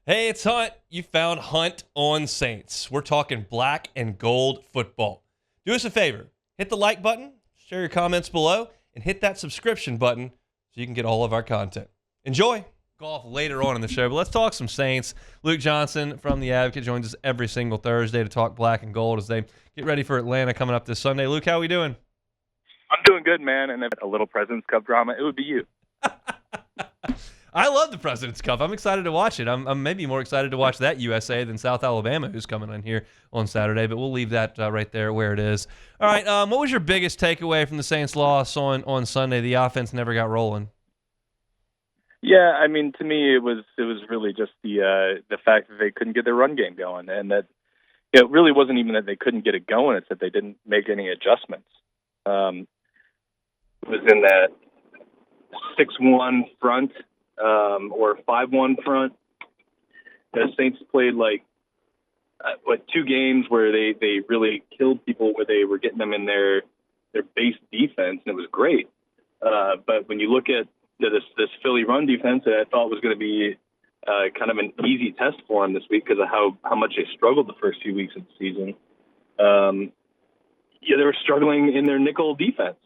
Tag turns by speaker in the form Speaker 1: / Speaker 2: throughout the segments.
Speaker 1: Hey, it's Hunt. You found Hunt on Saints. We're talking black and gold football. Do us a favor. Hit the like button, share your comments below, and hit that subscription button so you can get all of our content. Enjoy. Golf later on in the show, but let's talk some Saints. Luke Johnson from The Advocate joins us every single Thursday to talk black and gold as they get ready for Atlanta coming up this Sunday. Luke, how are we doing?
Speaker 2: I'm doing good, man. And if a little President's Cup drama, it would be you.
Speaker 1: I love the President's Cup. I'm excited to watch it. I'm maybe more excited to watch that USA than South Alabama, who's coming in here on Saturday, but we'll leave that right there where it is. All right, what was your biggest takeaway from the Saints' loss on Sunday? The offense never got rolling.
Speaker 2: Yeah, I mean, to me, it was really just the fact that they couldn't get their run game going, and that it really wasn't even that they couldn't get it going; it's that they didn't make any adjustments. It was in that 6-1 front or 5-1 front. The Saints played two games where they really killed people, where they were getting them in their base defense, and it was great. But when you look at this Philly run defense that I thought was going to be kind of an easy test for them this week because of how much they struggled the first few weeks of the season. They were struggling in their nickel defense.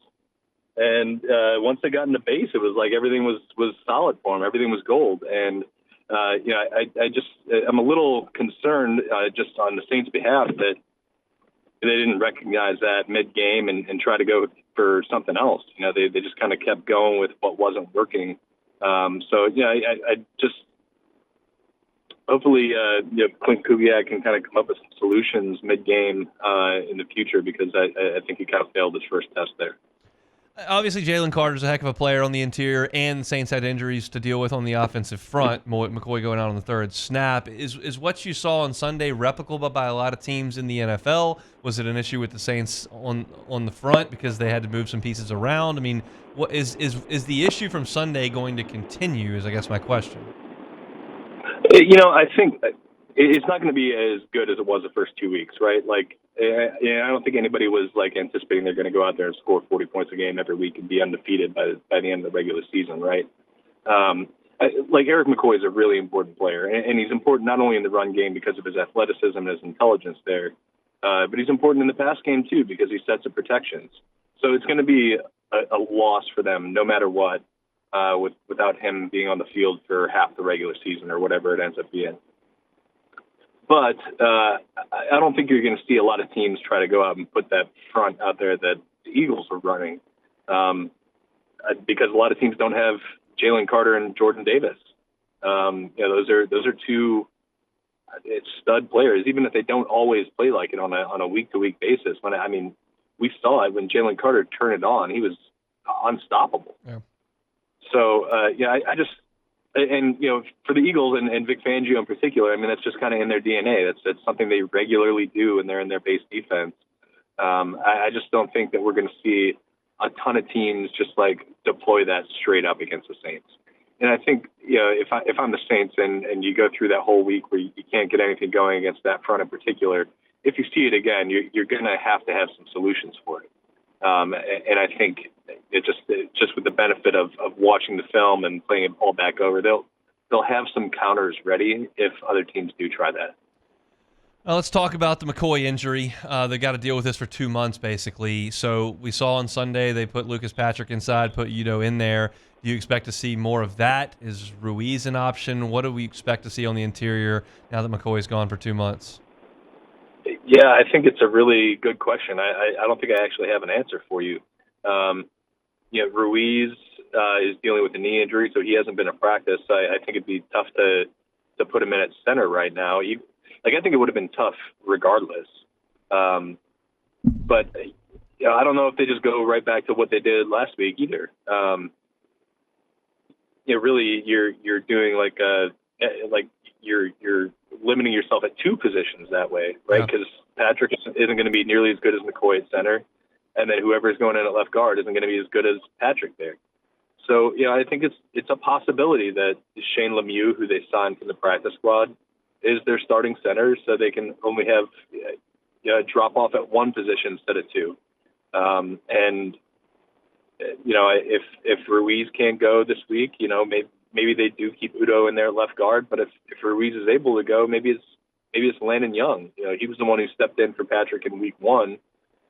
Speaker 2: And once they got into base, it was like everything was solid for them. Everything was gold. And, I'm a little concerned just on the Saints' behalf that they didn't recognize that mid-game and try to go for something else. They just kind of kept going with what wasn't working. I just hopefully Clint Kubiak can kind of come up with some solutions mid-game in the future, because I think he kind of failed his first test there.
Speaker 1: Obviously, Jalen Carter's a heck of a player on the interior, and the Saints had injuries to deal with on the offensive front. McCoy going out on the third snap. Is what you saw on Sunday replicable by a lot of teams in the NFL? Was it an issue with the Saints on the front because they had to move some pieces around? I mean, what is the issue from Sunday going to continue? Is I guess my question.
Speaker 2: I think it's not going to be as good as it was the first 2 weeks, right? I don't think anybody was anticipating they're going to go out there and score 40 points a game every week and be undefeated by the end of the regular season, right? Eric McCoy is a really important player, and he's important not only in the run game because of his athleticism and his intelligence there, but he's important in the pass game too because he sets up protections. So it's going to be a loss for them no matter what, without him being on the field for half the regular season or whatever it ends up being. But I don't think you're going to see a lot of teams try to go out and put that front out there that the Eagles are running, because a lot of teams don't have Jalen Carter and Jordan Davis. Those are two stud players, even if they don't always play like it on a week-to-week basis. We saw it when Jalen Carter turned it on; he was unstoppable. Yeah. So I just. And, for the Eagles and Vic Fangio in particular, that's just kind of in their DNA. That's something they regularly do when they're in their base defense. I just don't think that we're going to see a ton of teams just deploy that straight up against the Saints. And I think, if I'm the Saints and you go through that whole week where you can't get anything going against that front in particular, if you see it again, you're going to have some solutions for it. And I think it just with the benefit of watching the film and playing it all back over, they'll have some counters ready if other teams do try that.
Speaker 1: Let's talk about the McCoy injury. They got to deal with this for 2 months, basically. So we saw on Sunday they put Lucas Patrick inside, put Udo in there. Do you expect to see more of that? Is Ruiz an option? What do we expect to see on the interior now that McCoy's gone for 2 months?
Speaker 2: Yeah, I think it's a really good question. I don't think I actually have an answer for you. Ruiz is dealing with a knee injury, so he hasn't been at practice. I think it'd be tough to put him in at center right now. I think it would have been tough regardless. But I don't know if they just go right back to what they did last week either. Really, you're doing you're limiting yourself at two positions that way, right? Because Patrick isn't going to be nearly as good as McCoy at center, and then whoever is going in at left guard isn't going to be as good as Patrick there. So, I think it's a possibility that Shane Lemieux, who they signed from the practice squad, is their starting center, so they can only have drop off at one position instead of two. If Ruiz can't go this week, maybe they do keep Udo in there left guard. But if Ruiz is able to go, maybe it's Landon Young. He was the one who stepped in for Patrick in week 1,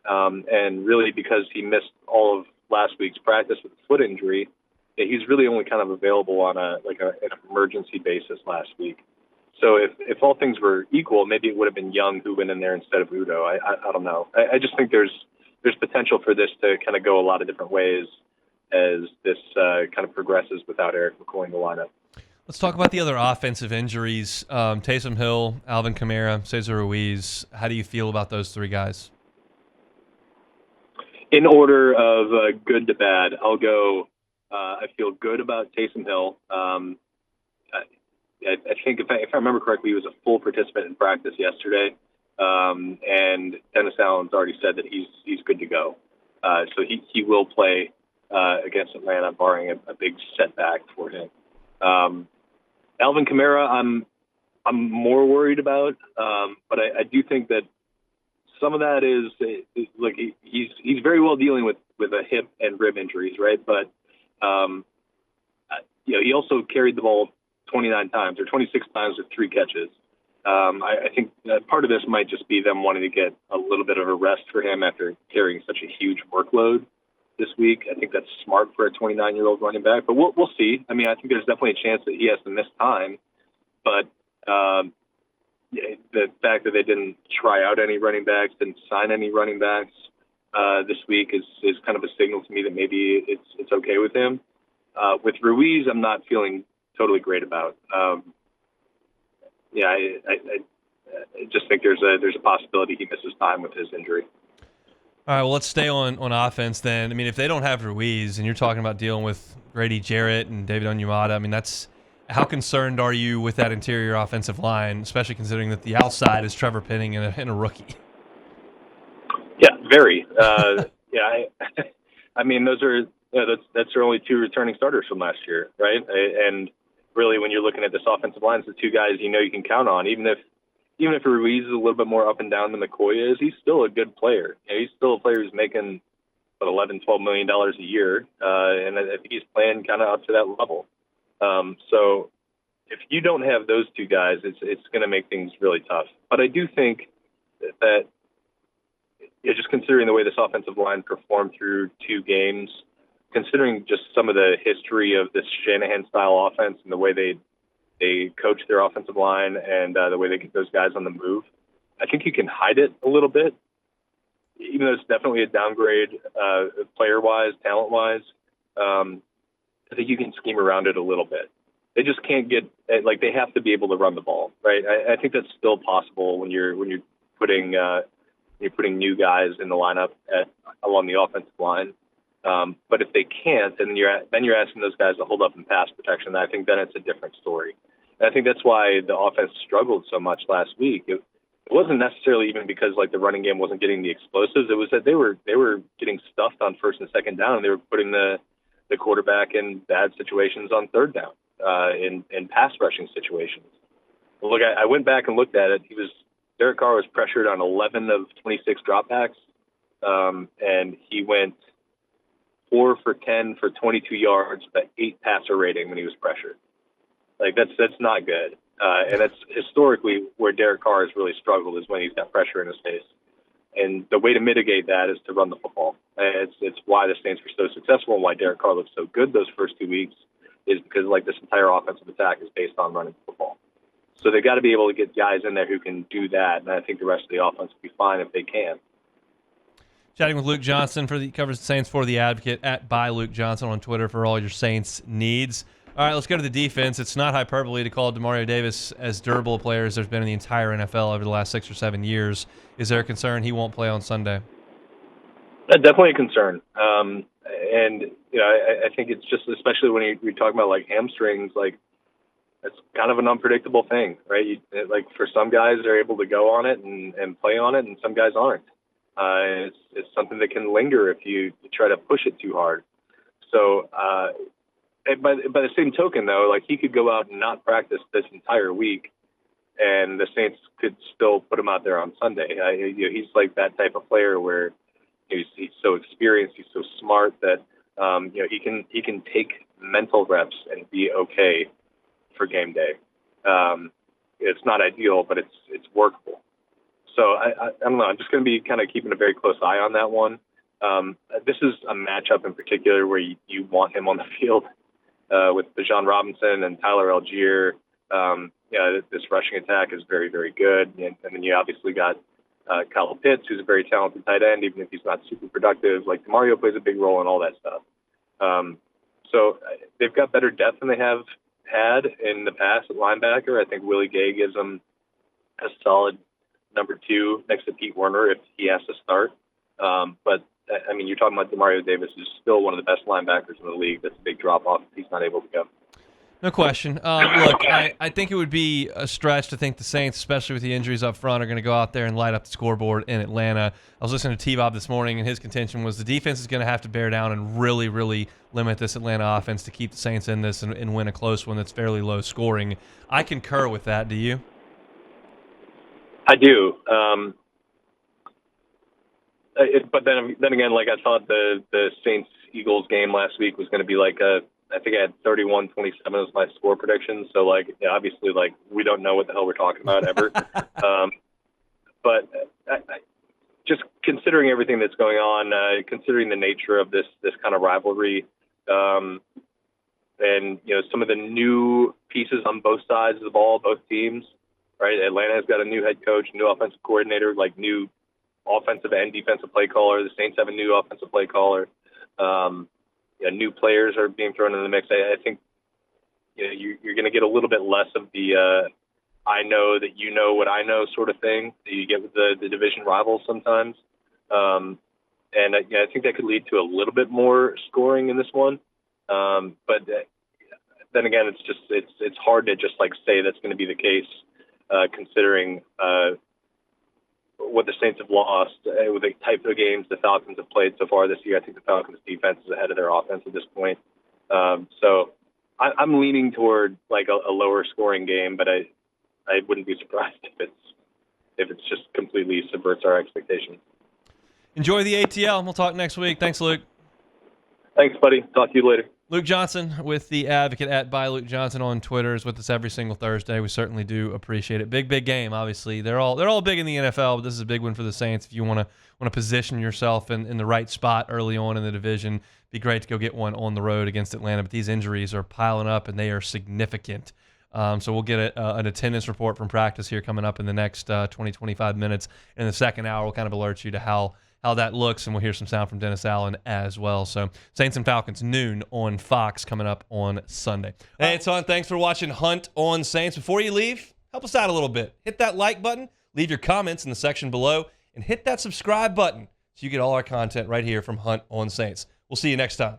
Speaker 2: and really because he missed all of last week's practice with a foot injury, he's really only kind of available on an emergency basis last week. So if all things were equal, maybe it would have been Young who went in there instead of Udo. I don't know. I just think there's potential for this to kind of go a lot of different ways as this kind of progresses without Eric McCoy in the lineup.
Speaker 1: Let's talk about the other offensive injuries. Taysom Hill, Alvin Kamara, Cesar Ruiz. How do you feel about those 3 guys?
Speaker 2: In order of good to bad, I'll go. I feel good about Taysom Hill. I think if I remember correctly, he was a full participant in practice yesterday, and Dennis Allen's already said that he's good to go. So he will play against Atlanta, barring a big setback for him. Alvin Kamara, I'm more worried about, but I do think that some of that is like he's very well dealing with a hip and rib injuries, right? But he also carried the ball 29 times or 26 times with 3 catches. I think part of this might just be them wanting to get a little bit of a rest for him after carrying such a huge workload this week. I think that's smart for a 29-year-old running back, but we'll see. I mean, I think there's definitely a chance that he has to miss time, but the fact that they didn't try out any running backs, didn't sign any running backs this week is kind of a signal to me that maybe it's okay with him. With Ruiz, I'm not feeling totally great about. I just think there's a possibility he misses time with his injury.
Speaker 1: All right, well, let's stay on offense then. I mean, if they don't have Ruiz and you're talking about dealing with Grady Jarrett and David Onyemata, I mean, how concerned are you with that interior offensive line, especially considering that the outside is Trevor Penning and a rookie?
Speaker 2: Yeah, very. I mean, those are that's their only 2 returning starters from last year, right? And really, when you're looking at this offensive line, it's the 2 guys you can count on. Even if Ruiz is a little bit more up and down than McCoy is, he's still a good player. He's still a player who's making $11, $12 million a year, and I think he's playing kind of up to that level. So if you don't have those 2 guys, it's going to make things really tough. But I do think that just considering the way this offensive line performed through 2 games, considering just some of the history of this Shanahan-style offense and the way they coach their offensive line and the way they get those guys on the move, I think you can hide it a little bit. Even though it's definitely a downgrade player-wise, talent-wise, I think you can scheme around it a little bit. They just can't get they have to be able to run the ball, right? I think that's still possible when you're putting new guys in the lineup along the offensive line. But if they can't, then you're asking those guys to hold up in pass protection. I think then it's a different story. And I think that's why the offense struggled so much last week. It wasn't necessarily even because the running game wasn't getting the explosives. It was that they were getting stuffed on first and second down, and they were putting the quarterback in bad situations on third down, in pass rushing situations. Well, look, I went back and looked at it. Derek Carr was pressured on 11 of 26 dropbacks, and he went 4 for 10 for 22 yards, but 8 passer rating when he was pressured. That's not good. And that's historically where Derek Carr has really struggled, is when he's got pressure in his face. And the way to mitigate that is to run the football. It's why the Saints were so successful and why Derek Carr looked so good those first 2 weeks, is because this entire offensive attack is based on running the football. So they got to be able to get guys in there who can do that, and I think the rest of the offense will be fine if they can.
Speaker 1: Chatting with Luke Johnson, covers the Saints for The Advocate, @ByLukeJohnson on Twitter for all your Saints needs. All right, let's go to the defense. It's not hyperbole to call Demario Davis as durable a player as there's been in the entire NFL over the last 6 or 7 years. Is there a concern he won't play on Sunday?
Speaker 2: Definitely a concern. And I think it's just, especially when you're talking about hamstrings, it's kind of an unpredictable thing, right? For some guys, they're able to go on it and play on it, and some guys aren't. It's something that can linger if you try to push it too hard. So, by the same token, though, he could go out and not practice this entire week, and the Saints could still put him out there on Sunday. He's that type of player where he's so experienced, he's so smart that he can take mental reps and be okay for game day. It's not ideal, but it's workable. So I don't know. I'm just going to be kind of keeping a very close eye on that one. This is a matchup in particular where you want him on the field with Bijan Robinson and Tyler Algier. This rushing attack is very, very good. And then you obviously got Kyle Pitts, who's a very talented tight end, even if he's not super productive. Like, Demario plays a big role in all that stuff. So they've got better depth than they have had in the past at linebacker. I think Willie Gay gives them a solid number 2 next to Pete Werner if he has to start. But, I mean, you're talking about Demario Davis, who's still one of the best linebackers in the league. That's a big drop-off if he's not able to go.
Speaker 1: No question. Look, I think it would be a stretch to think the Saints, especially with the injuries up front, are going to go out there and light up the scoreboard in Atlanta. I was listening to T-Bob this morning, and his contention was the defense is going to have to bear down and really, really limit this Atlanta offense to keep the Saints in this and win a close one that's fairly low scoring. I concur with that. Do you?
Speaker 2: I do. But then again, like, I thought the Saints-Eagles game last week was going to be like I think I had 31-27 as my score prediction. So, like, obviously, like, we don't know what the hell we're talking about ever. But just considering everything that's going on, considering the nature of this kind of rivalry, and, some of the new pieces on both sides of the ball, both teams, right? Atlanta's got a new head coach, new offensive coordinator, like new offensive and defensive play caller. The Saints have a new offensive play caller. New players are being thrown in the mix. I think you're going to get a little bit less of the I know that you know what I know sort of thing that you get with the division rivals sometimes. And I think that could lead to a little bit more scoring in this one. But then again, it's hard to just like say that's going to be the case, considering what the Saints have lost with the type of games the Falcons have played so far this year. I think the Falcons' defense is ahead of their offense at this point. So I'm leaning toward like a lower scoring game, but I wouldn't be surprised if it's just completely subverts our expectations.
Speaker 1: Enjoy the ATL. We'll talk next week. Thanks, Luke.
Speaker 2: Thanks, buddy. Talk to you later.
Speaker 1: Luke Johnson with The Advocate at @ByLukeJohnson on Twitter is with us every single Thursday. We certainly do appreciate it. Big game, obviously. They're all big in the NFL, but this is a big one for the Saints. If you want to position yourself in the right spot early on in the division, it'd be great to go get one on the road against Atlanta. But these injuries are piling up, and they are significant. So we'll get an attendance report from practice here coming up in the next 20-25 minutes. In the second hour, we'll kind of alert you to how that looks, and we'll hear some sound from Dennis Allen as well. So Saints and Falcons, noon on Fox, coming up on Sunday. Hey, it's on. Thanks for watching Hunt on Saints. Before you leave, help us out a little bit. Hit that like button, leave your comments in the section below, and hit that subscribe button so you get all our content right here from Hunt on Saints. We'll see you next time.